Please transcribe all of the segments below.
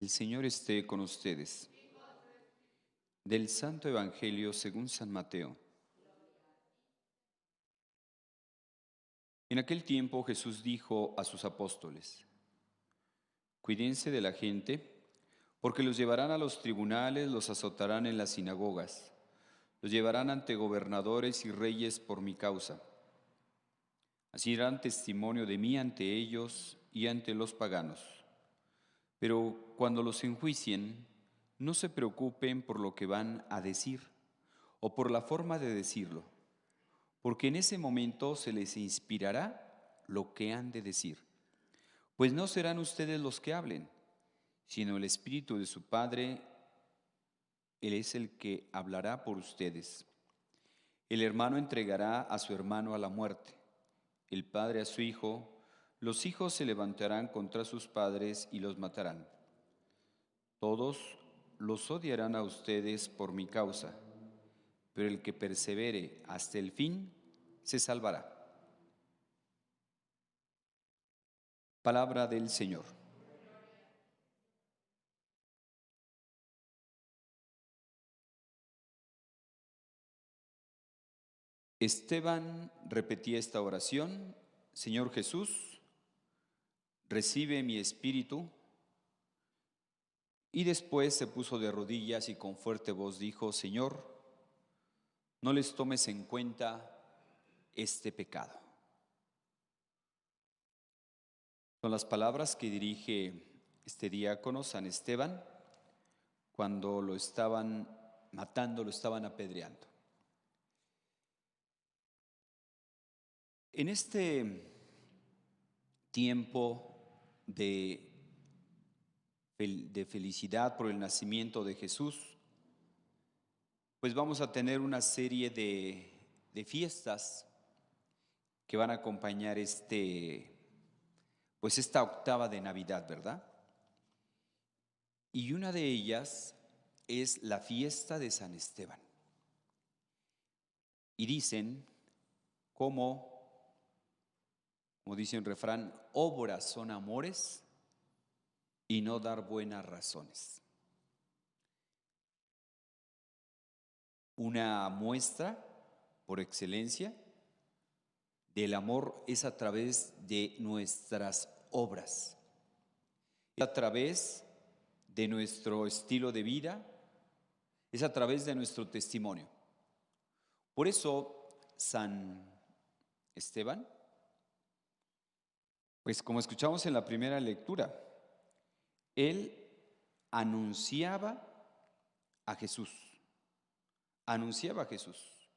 El Señor esté con ustedes. Del Santo Evangelio según San Mateo. En aquel tiempo Jesús dijo a sus apóstoles: Cuídense de la gente, porque los llevarán a los tribunales, los azotarán en las sinagogas, los llevarán ante gobernadores y reyes por mi causa. Así darán testimonio de mí ante ellos y ante los paganos. Pero cuando los enjuicien, no se preocupen por lo que van a decir o por la forma de decirlo, porque en ese momento se les inspirará lo que han de decir. Pues no serán ustedes los que hablen, sino el Espíritu de su Padre. Él es el que hablará por ustedes. El hermano entregará a su hermano a la muerte, el padre a su hijo. Los hijos se levantarán contra sus padres y los matarán. Todos los odiarán a ustedes por mi causa, pero el que persevere hasta el fin se salvará. Palabra del Señor. Esteban repetía esta oración: Señor Jesús, recibe mi espíritu. Y después se puso de rodillas y con fuerte voz dijo: Señor, no les tomes en cuenta este pecado. Son las palabras que dirige este diácono San Esteban cuando lo estaban matando, lo estaban apedreando. En este tiempo de felicidad por el nacimiento de Jesús, pues vamos a tener una serie de fiestas que van a acompañar pues esta octava de Navidad, ¿verdad? Y una de ellas es la fiesta de San Esteban. Y dicen, como dice un refrán, obras son amores y no dar buenas razones. Una muestra por excelencia del amor es a través de nuestras obras, es a través de nuestro estilo de vida, es a través de nuestro testimonio. Por eso San Esteban, pues como escuchamos en la primera lectura, él anunciaba a Jesús, anunciaba a Jesús.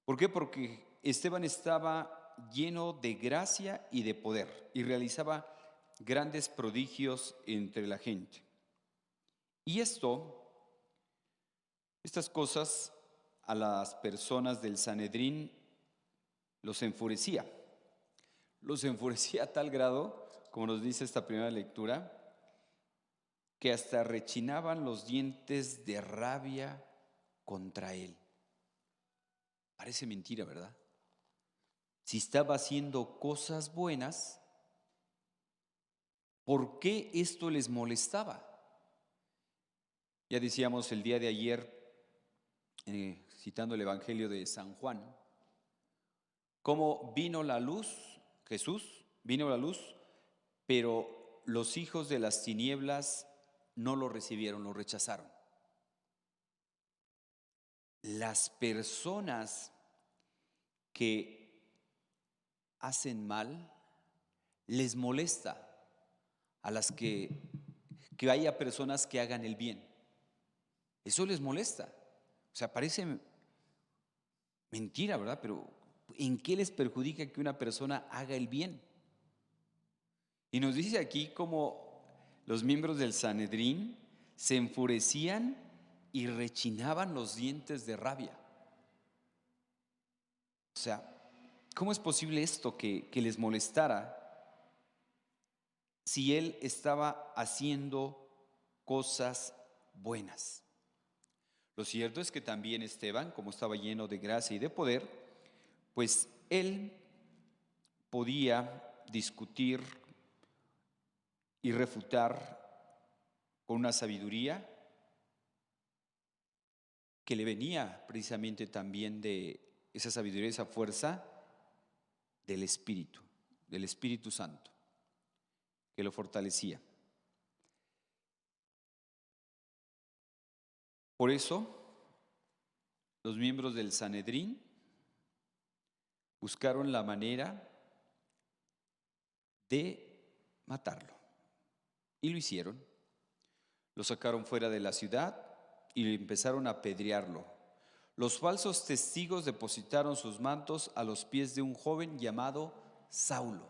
¿Por qué? Porque Esteban estaba lleno de gracia y de poder y realizaba grandes prodigios entre la gente. Y estas cosas a las personas del Sanedrín los enfurecía. Los enfurecía a tal grado, como nos dice esta primera lectura, que hasta rechinaban los dientes de rabia contra él. Parece mentira, ¿verdad? Si estaba haciendo cosas buenas, ¿por qué esto les molestaba? Ya decíamos el día de ayer, citando el Evangelio de San Juan, cómo vino la luz, Jesús vino la luz, pero los hijos de las tinieblas no lo recibieron, lo rechazaron. Las personas que hacen mal les molesta a las que haya personas que hagan el bien. Eso les molesta. O sea, parece mentira, ¿verdad? Pero ¿en qué les perjudica que una persona haga el bien? Y nos dice aquí cómo los miembros del Sanedrín se enfurecían y rechinaban los dientes de rabia. O sea, ¿cómo es posible esto que les molestara si él estaba haciendo cosas buenas? Lo cierto es que también Esteban, como estaba lleno de gracia y de poder, pues él podía discutir y refutar con una sabiduría que le venía precisamente también de esa sabiduría, esa fuerza del Espíritu Santo, que lo fortalecía. Por eso, los miembros del Sanedrín buscaron la manera de matarlo. Y lo hicieron. Lo sacaron fuera de la ciudad y empezaron a apedrearlo. Los falsos testigos depositaron sus mantos a los pies de un joven llamado Saulo.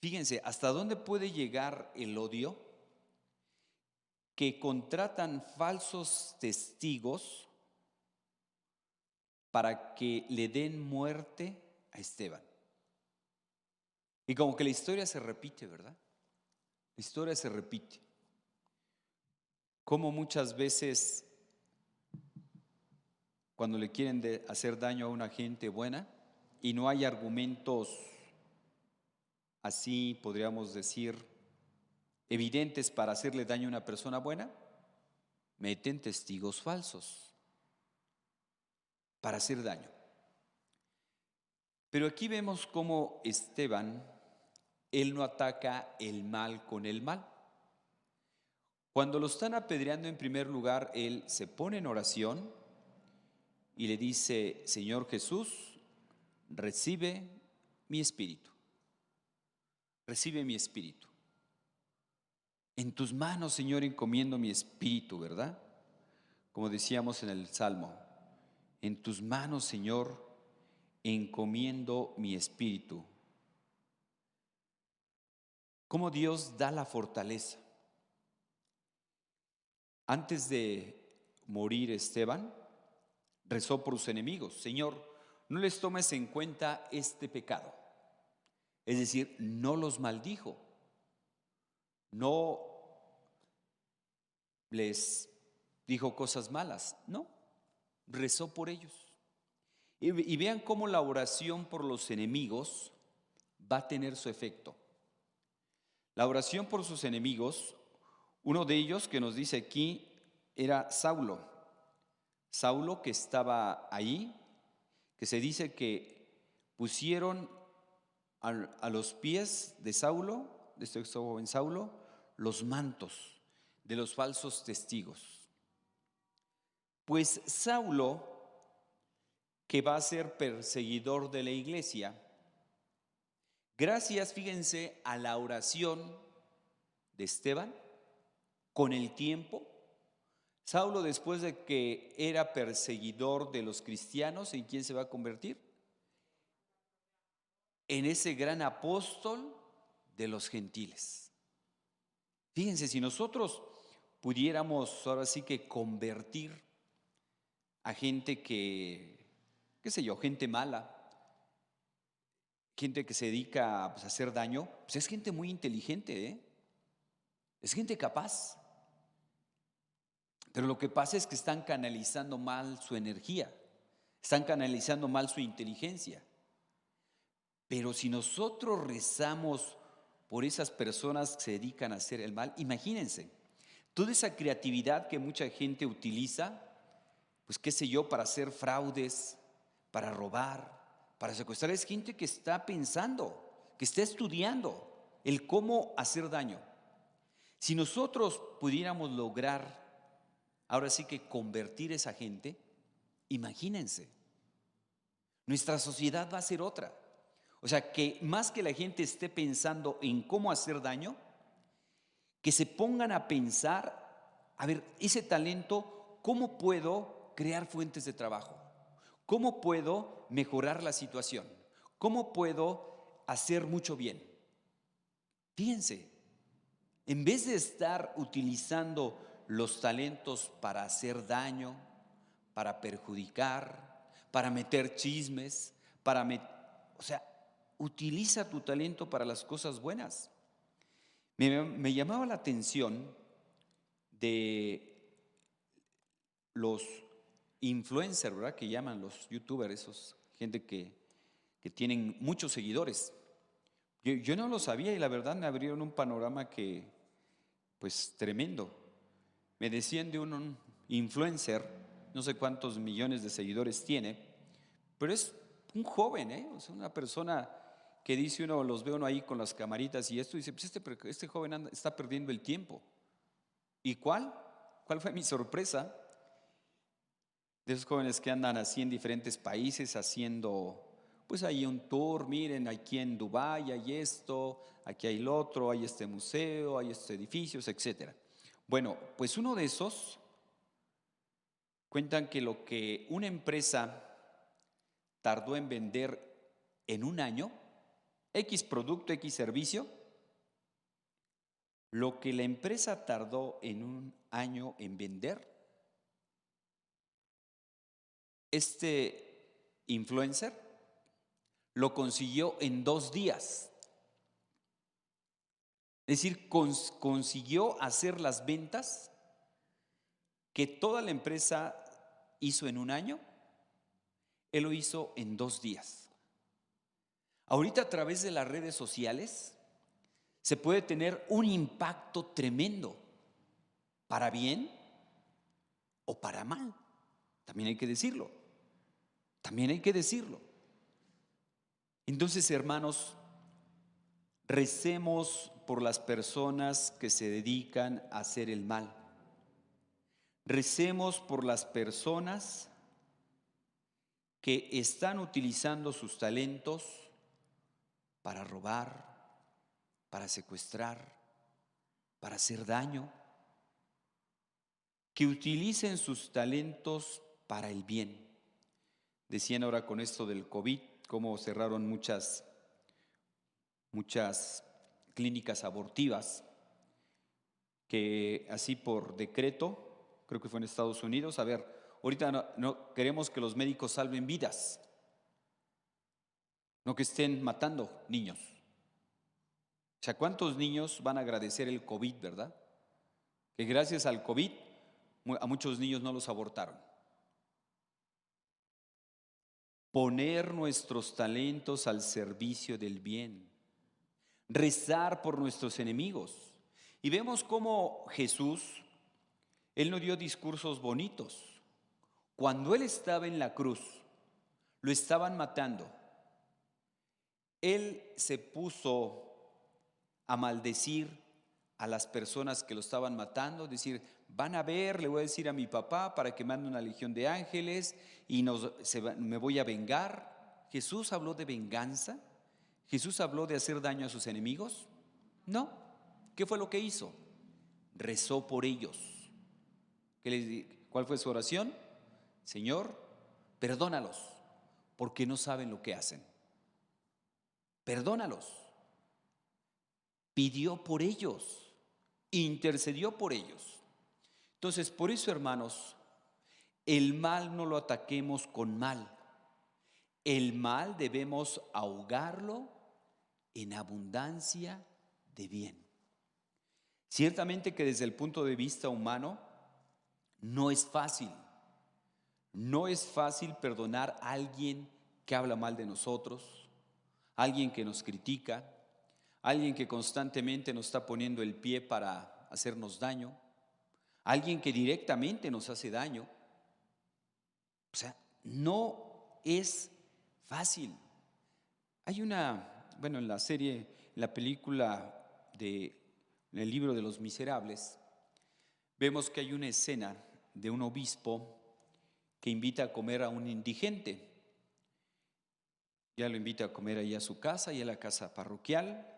Fíjense, ¿hasta dónde puede llegar el odio? Que contratan falsos testigos para que le den muerte a Esteban. Y como que la historia se repite, ¿verdad? La historia se repite. Como muchas veces cuando le quieren hacer daño a una gente buena y no hay argumentos así, podríamos decir, evidentes para hacerle daño a una persona buena, meten testigos falsos para hacer daño. Pero aquí vemos cómo Esteban, él no ataca el mal con el mal. Cuando lo están apedreando, en primer lugar, él se pone en oración y le dice: Señor Jesús, recibe mi espíritu. Recibe mi espíritu. En tus manos, Señor, encomiendo mi espíritu, ¿verdad? Como decíamos en el Salmo, en tus manos, Señor, encomiendo mi espíritu. ¿Cómo Dios da la fortaleza? Antes de morir Esteban, rezó por sus enemigos: Señor, no les tomes en cuenta este pecado. Es decir, no los maldijo, no les dijo cosas malas, no, rezó por ellos. Y vean cómo la oración por los enemigos va a tener su efecto. La oración por sus enemigos, uno de ellos que nos dice aquí era Saulo. Saulo, que estaba ahí, que se dice que pusieron a los pies de Saulo, de este joven Saulo, los mantos de los falsos testigos. Pues Saulo, que va a ser perseguidor de la iglesia, gracias, fíjense, a la oración de Esteban, con el tiempo, Saulo, después de que era perseguidor de los cristianos, ¿en quién se va a convertir? En ese gran apóstol de los gentiles. Fíjense, si nosotros pudiéramos ahora sí que convertir a gente que, qué sé yo, gente mala, gente que se dedica, pues, a hacer daño, pues es gente muy inteligente, ¿eh? Es gente capaz. Pero lo que pasa es que están canalizando mal su energía, están canalizando mal su inteligencia. Pero si nosotros rezamos por esas personas que se dedican a hacer el mal, imagínense, toda esa creatividad que mucha gente utiliza, pues qué sé yo, para hacer fraudes, para robar, para secuestrar, es gente que está pensando, que está estudiando el cómo hacer daño. Si nosotros pudiéramos lograr, ahora sí que convertir esa gente, imagínense, nuestra sociedad va a ser otra. O sea, que más que la gente esté pensando en cómo hacer daño, que se pongan a pensar, a ver, ese talento, ¿cómo puedo crear fuentes de trabajo? ¿Cómo puedo mejorar la situación? ¿Cómo puedo hacer mucho bien? Fíjense, en vez de estar utilizando los talentos para hacer daño, para perjudicar, para meter chismes, o sea, utiliza tu talento para las cosas buenas. Me llamaba la atención de los influencers, ¿verdad? Que llaman los youtubers, esos gente que tienen muchos seguidores. Yo no lo sabía y la verdad me abrieron un panorama que pues tremendo. Me decían de un influencer, no sé cuántos millones de seguidores tiene, pero es un joven, es una persona que dice uno, los ve uno ahí con las camaritas y esto, y dice, pues este joven está perdiendo el tiempo. ¿Y cuál? ¿Cuál fue mi sorpresa? De esos jóvenes que andan así en diferentes países haciendo, pues hay un tour, miren, aquí en Dubái hay esto, aquí hay lo otro, hay este museo, hay estos edificios, etcétera. Bueno, pues uno de esos cuentan que lo que una empresa tardó en vender en un año, X producto, X servicio, lo que la empresa tardó en un año en vender, este influencer lo consiguió en 2 días. Es decir, consiguió hacer las ventas que toda la empresa hizo en un año, él lo hizo en 2 días. Ahorita a través de las redes sociales se puede tener un impacto tremendo, para bien o para mal. También hay que decirlo. También hay que decirlo. Entonces, hermanos, recemos por las personas que se dedican a hacer el mal. Recemos por las personas que están utilizando sus talentos para robar, para secuestrar, para hacer daño. Que utilicen sus talentos para el bien. Decían ahora con esto del COVID, cómo cerraron muchas clínicas abortivas, que así por decreto, creo que fue en Estados Unidos, a ver, ahorita no queremos que los médicos salven vidas, no que estén matando niños. O sea, ¿cuántos niños van a agradecer el COVID, verdad? Que gracias al COVID a muchos niños no los abortaron. Poner nuestros talentos al servicio del bien. Rezar por nuestros enemigos. Y vemos cómo Jesús, Él no dio discursos bonitos. Cuando Él estaba en la cruz, lo estaban matando. Él se puso a maldecir a las personas que lo estaban matando, decir, van a ver, le voy a decir a mi papá para que mande una legión de ángeles y me voy a vengar. ¿Jesús habló de venganza? ¿Jesús habló de hacer daño a sus enemigos? No. ¿Qué fue lo que hizo? Rezó por ellos. ¿Cuál fue su oración? Señor, perdónalos, porque no saben lo que hacen. Perdónalos. Pidió por ellos, intercedió por ellos. Entonces, por eso, hermanos, el mal no lo ataquemos con mal. El mal debemos ahogarlo en abundancia de bien. Ciertamente que desde el punto de vista humano no es fácil. No es fácil perdonar a alguien que habla mal de nosotros, alguien que nos critica, alguien que constantemente nos está poniendo el pie para hacernos daño, alguien que directamente nos hace daño. O sea, no es fácil. Hay en la serie, en la película en el libro de Los Miserables, vemos que hay una escena de un obispo que invita a comer a un indigente. Ya lo invita a comer ahí a su casa y a la casa parroquial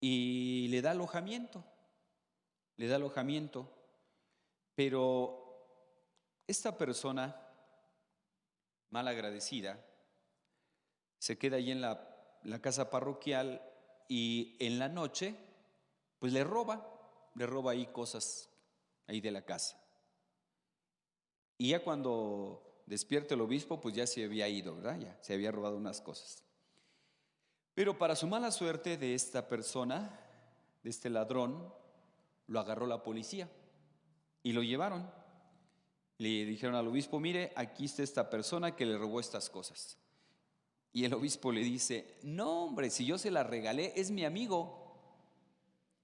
y le da alojamiento, pero esta persona mal agradecida se queda ahí en la casa parroquial y en la noche pues le roba ahí cosas ahí de la casa. Y ya cuando despierta el obispo, pues ya se había ido, ¿verdad? Ya se había robado unas cosas. Pero para su mala suerte de esta persona, de este ladrón, lo agarró la policía y lo llevaron. Le dijeron al obispo, mire, aquí está esta persona que le robó estas cosas. Y el obispo le dice, no hombre, si yo se la regalé, es mi amigo.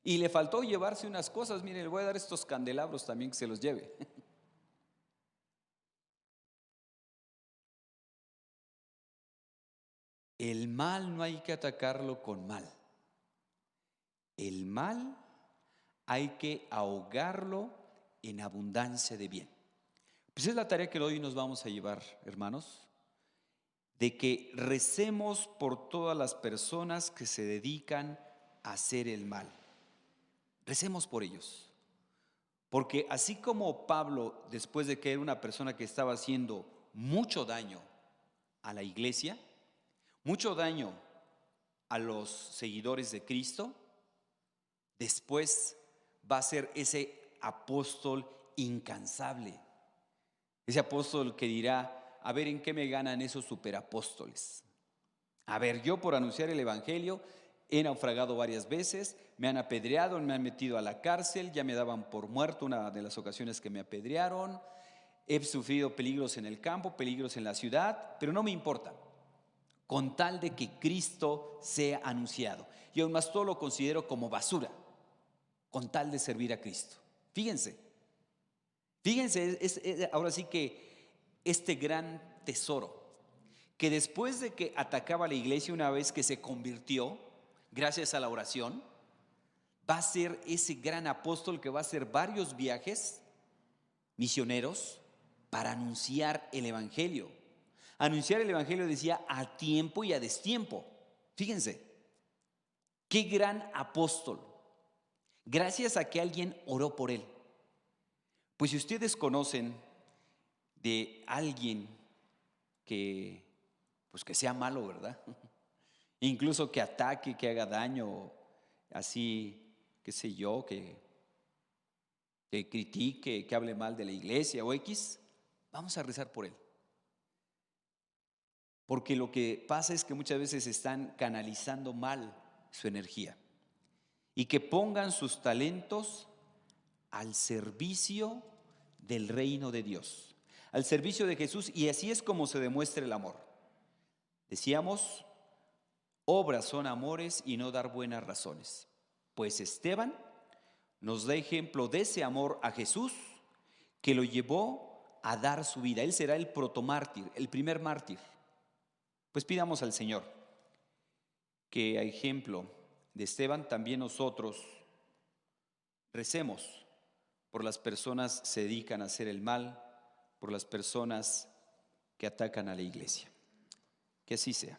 Y le faltó llevarse unas cosas. Mire, le voy a dar estos candelabros también, que se los lleve. El mal no hay que atacarlo con mal. El mal hay que ahogarlo en abundancia de bien. Pues es la tarea que hoy nos vamos a llevar, hermanos, de que recemos por todas las personas que se dedican a hacer el mal. Recemos por ellos. Porque así como Pablo, después de que era una persona que estaba haciendo mucho daño a la iglesia, mucho daño a los seguidores de Cristo, después va a ser ese apóstol incansable. Ese apóstol que dirá, a ver, ¿en qué me ganan esos superapóstoles? A ver, yo por anunciar el evangelio he naufragado varias veces, me han apedreado, me han metido a la cárcel, ya me daban por muerto una de las ocasiones que me apedrearon, he sufrido peligros en el campo, peligros en la ciudad, pero no me importa, con tal de que Cristo sea anunciado. Y aún más todo lo considero como basura, con tal de servir a Cristo. Fíjense, ahora sí que este gran tesoro, que después de que atacaba a la iglesia una vez que se convirtió, gracias a la oración, va a ser ese gran apóstol que va a hacer varios viajes misioneros para anunciar el evangelio. Anunciar el evangelio, decía, a tiempo y a destiempo. Fíjense, qué gran apóstol, gracias a que alguien oró por él. Pues si ustedes conocen de alguien que, pues que sea malo, ¿verdad? Incluso que ataque, que haga daño, así, qué sé yo, que critique, que hable mal de la iglesia o X, vamos a rezar por él. Porque lo que pasa es que muchas veces están canalizando mal su energía y que pongan sus talentos al servicio del reino de Dios, al servicio de Jesús, y así es como se demuestra el amor. Decíamos, obras son amores y no dar buenas razones. Pues Esteban nos da ejemplo de ese amor a Jesús que lo llevó a dar su vida. Él será el protomártir, el primer mártir. Pues pidamos al Señor que a ejemplo de Esteban también nosotros recemos por las personas que se dedican a hacer el mal, por las personas que atacan a la iglesia. Que así sea.